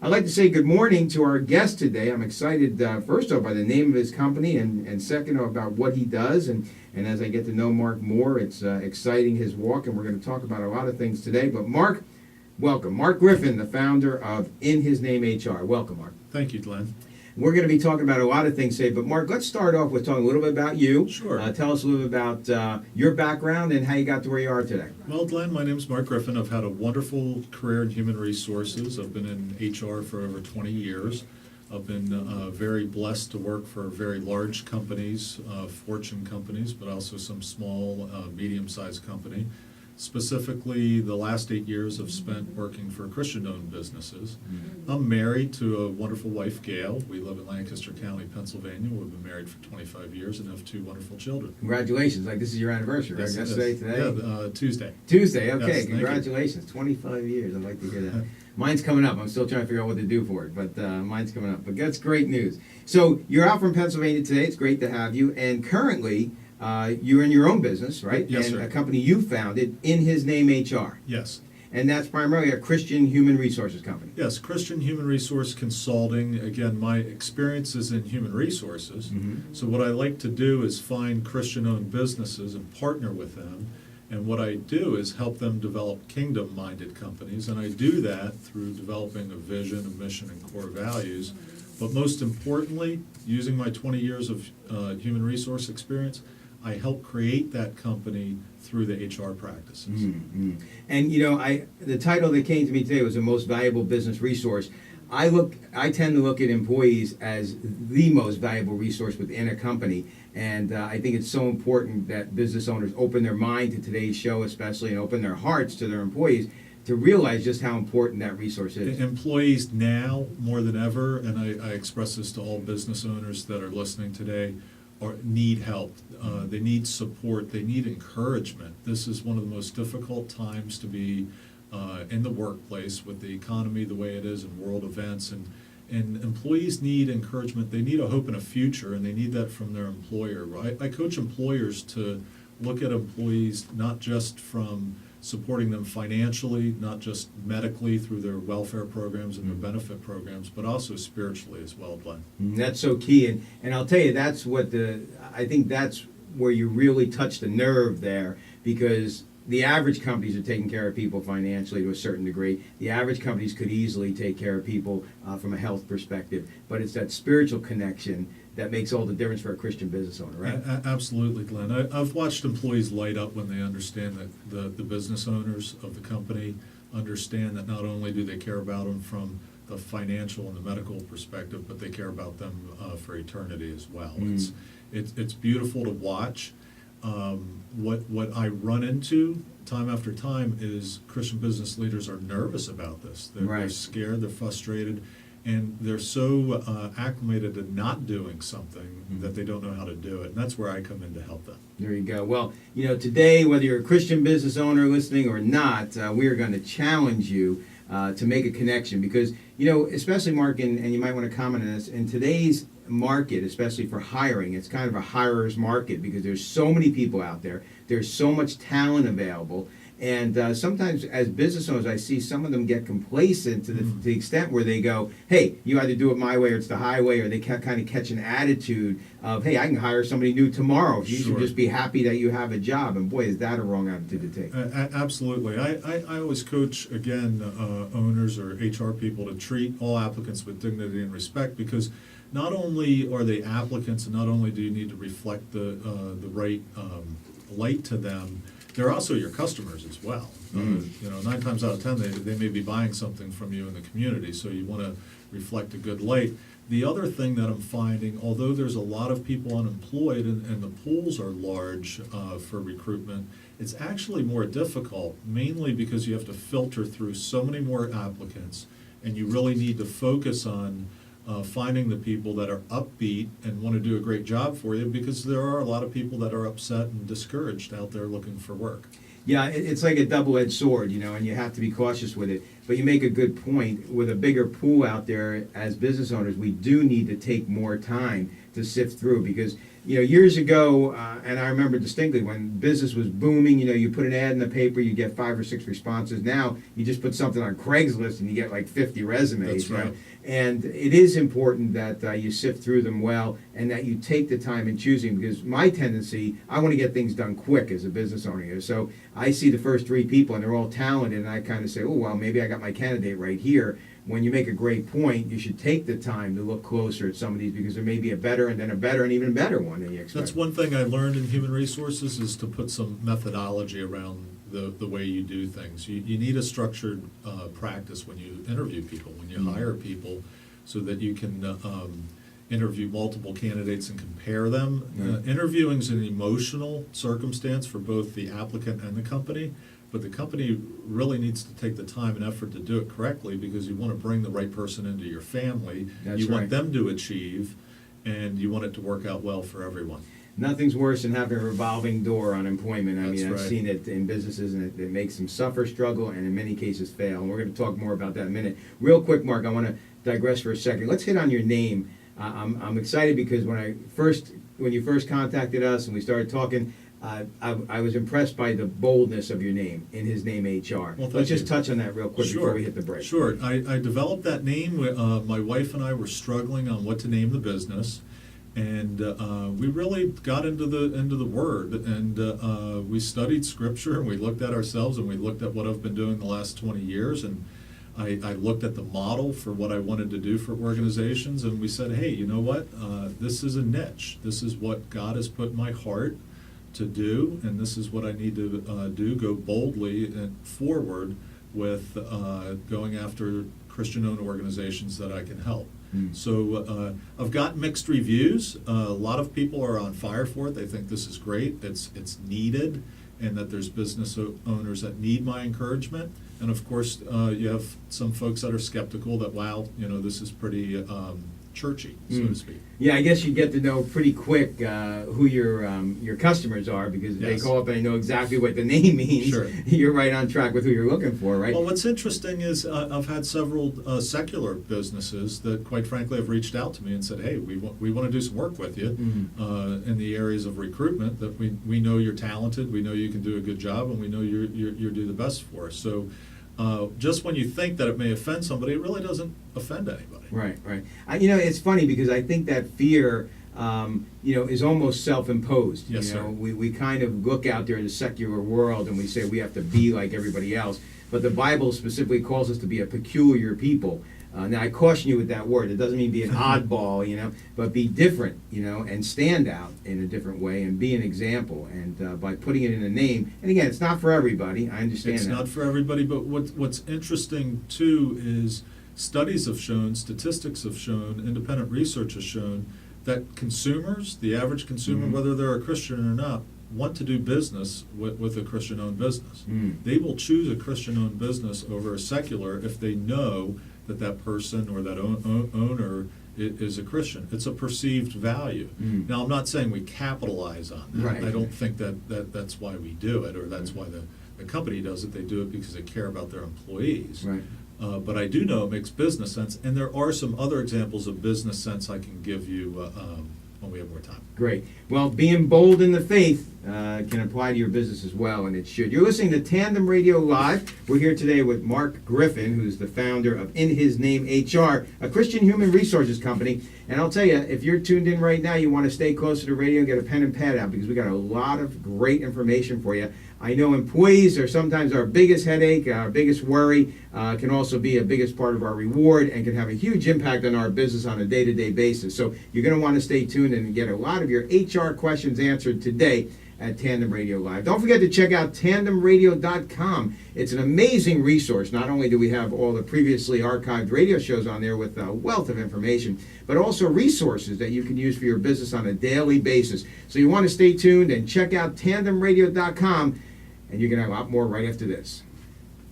I'd like to say good morning to our guest today. I'm excited, first off, by the name of his company, and second, about what he does. And as I get to know Mark more, it's exciting, his walk, and we're going to talk about a lot of things today. But Mark, welcome. Mark Griffin, the founder of In His Name HR. Welcome, Mark. Thank you, Glenn. We're going to be talking about a lot of things today, but Mark, let's start off with talking a little bit about you. Sure. Tell us a little bit about your background and how you got to where you are today. Well, Glenn, my name is Mark Griffin. I've had a wonderful career in human resources. I've been in HR for over 20 years. I've been very blessed to work for very large companies, Fortune companies, but also some small, medium-sized company. Specifically, the last 8 years I've spent working for Christian-owned businesses. I'm married to a wonderful wife, Gail. We live in Lancaster County, Pennsylvania. We've been married for 25 years and have 2 wonderful children. Congratulations. Like, this is your anniversary, right? Yes, Yesterday, today? Yeah, Tuesday. Tuesday, okay. Yes, Congratulations. 25 years. I'd like to hear that. Mine's coming up. I'm still trying to figure out what to do for it, but mine's coming up. But that's great news. So you're out from Pennsylvania today. It's great to have you. And currently, you're in your own business, right? Yes, and sir. a company you founded, In His Name HR. Yes. And that's primarily a Christian human resources company. Yes, Christian Human Resource Consulting. Again, my experience is in human resources. So what I like to do is find Christian-owned businesses and partner with them. And what I do is help them develop kingdom-minded companies. And I do that through developing a vision, a mission, and core values. But most importantly, using my 20 years of human resource experience, I help create that company through the HR practices. And you know, the title that came to me today was the most valuable business resource. I tend to look at employees as the most valuable resource within a company, and I think it's so important that business owners open their mind to today's show, especially, and open their hearts to their employees to realize just how important that resource is. Employees now more than ever, and I express this to all business owners that are listening today, need help. They need support. They need encouragement. This is one of the most difficult times to be in the workplace with the economy the way it is and world events. And employees need encouragement. They need a hope and a future, and they need that from their employer. I coach employers to look at employees not just from supporting them financially, not just medically through their welfare programs and their benefit programs, but also spiritually as well, Glenn. That's so key, and I'll tell you, that's what I think that's where you really touch the nerve there, because the average companies are taking care of people financially to a certain degree. The average companies could easily take care of people from a health perspective, but it's that spiritual connection that makes all the difference for a Christian business owner, right? Absolutely, Glenn. I've watched employees light up when they understand that the business owners of the company understand that not only do they care about them from the financial and the medical perspective, but they care about them for eternity as well. It's beautiful to watch. What I run into time after time is Christian business leaders are nervous about this. They're scared, they're frustrated, and they're so acclimated to not doing something that they don't know how to do it. And that's where I come in to help them. There you go. Well, you know, today, whether you're a Christian business owner listening or not, we are going to challenge you to make a connection, because, you know, especially Mark, and you might want to comment on this, in today's market, especially for hiring, it's kind of a hirer's market because there's so many people out there. There's so much talent available. And sometimes as business owners, I see some of them get complacent to the extent where they go, hey, you either do it my way or it's the highway, or they kind of catch an attitude of, hey, I can hire somebody new tomorrow. You should just be happy that you have a job. And boy, is that a wrong attitude to take. Absolutely. I always coach, again, owners or HR people to treat all applicants with dignity and respect, because not only are they applicants and not only do you need to reflect the right light to them, they're also your customers as well. You know, 9 times out of 10, they may be buying something from you in the community, so you want to reflect a good light. The other thing that I'm finding, although there's a lot of people unemployed and the pools are large for recruitment, it's actually more difficult, mainly because you have to filter through so many more applicants, and you really need to focus on finding the people that are upbeat and want to do a great job for you, because there are a lot of people that are upset and discouraged out there looking for work. Yeah, it's like a double-edged sword, you know, and you have to be cautious with it. But you make a good point. With a bigger pool out there, as business owners, we do need to take more time to sift through, because years ago, and I remember distinctly when business was booming, you put an ad in the paper, you get 5 or 6 responses. Now, you just put something on Craigslist and you get like 50 resumes. That's right. And it is important that you sift through them well and that you take the time in choosing, because my tendency, I want to get things done quick as a business owner. So I see the first 3 people and they're all talented, and I kind of say, oh, well, maybe I got my candidate right here. When you make a great point, you should take the time to look closer at some of these, because there may be a better and then a better and even better one than you expect. That's one thing I learned in human resources, is to put some methodology around the way you do things. You need a structured practice when you interview people, when you hire people, so that you can interview multiple candidates and compare them. Interviewing is an emotional circumstance for both the applicant and the company. But the company really needs to take the time and effort to do it correctly, because you want to bring the right person into your family. That's you want right. them to achieve, and you want it to work out well for everyone. Nothing's worse than having a revolving door on employment. That's I've right. seen it in businesses, and it makes them suffer, struggle, and in many cases fail. And we're going to talk more about that in a minute. Real quick, Mark, I want to digress for a second. Let's hit on your name. I'm excited because when you first contacted us and we started talking, I was impressed by the boldness of your name, in his name HR. Well, Let's just you. touch on that real quick Sure. before we hit the break. Sure. I developed that name. My wife and I were struggling on what to name the business, and we really got into the word, and we studied scripture, and we looked at ourselves, and we looked at what I've been doing the last 20 years, and I looked at the model for what I wanted to do for organizations, and we said, hey, you know what? This is a niche. This is what God has put in my heart to do, and this is what I need to do. Go boldly and forward with going after Christian-owned organizations that I can help. So I've got mixed reviews. A lot of people are on fire for it. They think this is great. It's needed, and that there's business owners that need my encouragement. And of course, you have some folks that are skeptical that, wow, this is pretty churchy, so to speak. Yeah, I guess you get to know pretty quick who your customers are, because they Yes. call up and they know exactly what the name means. Sure. You're right on track with who you're looking for, right? Well, what's interesting is I've had several secular businesses that, quite frankly, have reached out to me and said, hey, we want to do some work with you in the areas of recruitment, that we know you're talented, we know you can do a good job, and we know you do the best for us. So just when you think that it may offend somebody, it really doesn't offend anybody. Right. It's funny because I think that fear, is almost self-imposed. Yes, sir. We kind of look out there in the secular world and we say we have to be like everybody else. But the Bible specifically calls us to be a peculiar people. Now, I caution you with that word. It doesn't mean be an oddball, but be different, and stand out in a different way and be an example. And by putting it in a name, and again, it's not for everybody. I understand It's that. not for everybody, but what's interesting, too, is studies have shown, statistics have shown, independent research has shown that consumers, the average consumer, whether they're a Christian or not, want to do business with a Christian-owned business. They will choose a Christian-owned business over a secular if they know that person or that owner is a Christian. It's a perceived value. Now, I'm not saying we capitalize on that. Right. I don't think that's why we do it, or that's why the company does it. They do it because they care about their employees. Right. But I do know it makes business sense, and there are some other examples of business sense I can give you when we have more time. Great. Well, being bold in the faith can apply to your business as well, and it should. You're listening to Tandem Radio Live. We're here today with Mark Griffin, who's the founder of In His Name HR, a Christian human resources company. And I'll tell you, if you're tuned in right now, you want to stay closer to radio and get a pen and pad out, because we got a lot of great information for you. I know employees are sometimes our biggest headache, our biggest worry, can also be a biggest part of our reward, and can have a huge impact on our business on a day-to-day basis. So you're going to want to stay tuned and get a lot of your HR questions answered today at Tandem Radio Live. Don't forget to check out tandemradio.com. It's an amazing resource. Not only do we have all the previously archived radio shows on there with a wealth of information, but also resources that you can use for your business on a daily basis. So you want to stay tuned and check out tandemradio.com, and you're going to have a lot more right after this.